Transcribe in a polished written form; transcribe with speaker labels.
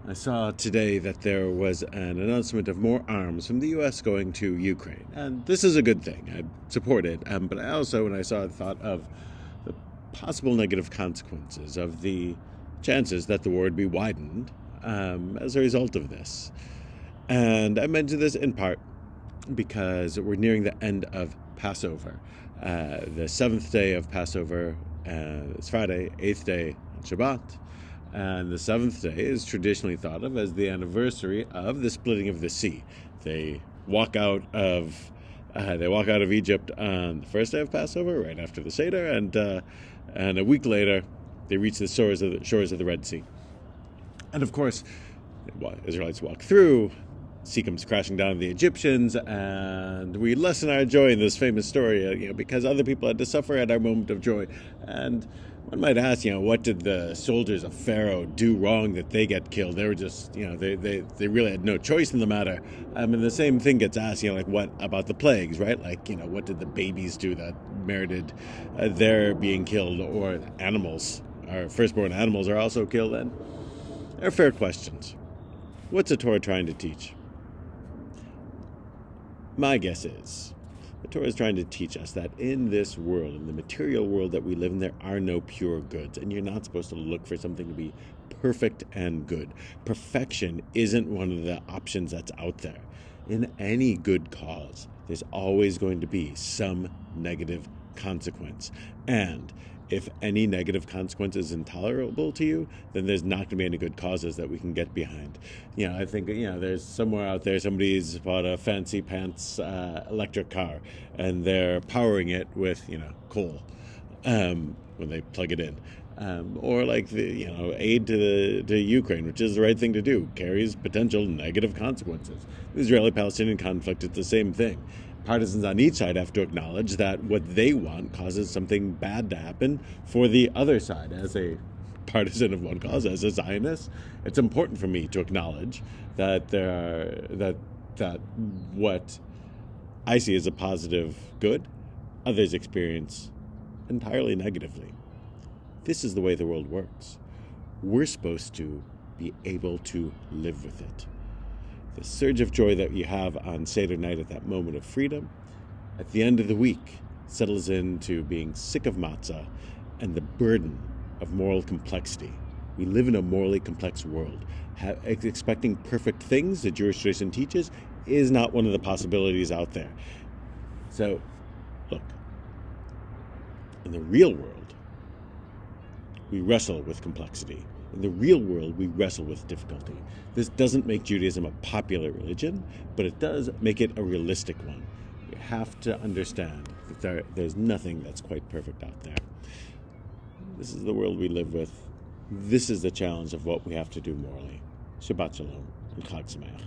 Speaker 1: I saw today that there was an announcement of more arms from the U.S. going to Ukraine, and this is a good thing. I support it, but I also, when I saw it, thought of the possible negative consequences of the chances that the war would be widened as a result of this. And I mention this in part because we're nearing the end of Passover. The seventh day of Passover is Friday, eighth day on Shabbat. And the seventh day is traditionally thought of as the anniversary of the splitting of the sea. They walk out of Egypt on the first day of Passover, right after the Seder, and a week later they reach the shores of the Red Sea. And of course, Israelites walk through. Sea comes crashing down on the Egyptians, and we lessen our joy in this famous story, because other people had to suffer at our moment of joy. And one might ask, what did the soldiers of Pharaoh do wrong that they get killed? They were just, they really had no choice in the matter. And the same thing gets asked, what about the plagues, right? What did the babies do that merited their being killed? Or animals, our firstborn animals are also killed then? They're fair questions. What's the Torah trying to teach? My guess is the Torah is trying to teach us that in this world, in the material world that we live in, there are no pure goods, and you're not supposed to look for something to be perfect and good. Perfection isn't one of the options that's out there. In any good cause, there's always going to be some negative consequence. And if any negative consequence is intolerable to you, then there's not going to be any good causes that we can get behind. I think, there's somewhere out there, somebody's bought a fancy pants electric car, and they're powering it with, coal when they plug it in. Or the aid to Ukraine, which is the right thing to do, carries potential negative consequences. The Israeli-Palestinian conflict is the same thing. Partisans on each side have to acknowledge that what they want causes something bad to happen for the other side. As a partisan of one cause, as a Zionist, it's important for me to acknowledge that that what I see as a positive good, others experience entirely negatively. This is the way the world works. We're supposed to be able to live with it. The surge of joy that you have on Seder night at that moment of freedom, at the end of the week, settles into being sick of matzah and the burden of moral complexity. We live in a morally complex world. Expecting perfect things, the Jewish tradition teaches, is not one of the possibilities out there. So, look, in the real world, we wrestle with complexity. In the real world, we wrestle with difficulty. This doesn't make Judaism a popular religion, but it does make it a realistic one. You have to understand that there's nothing that's quite perfect out there. This is the world we live with. This is the challenge of what we have to do morally. Shabbat Shalom and Chag Sameach.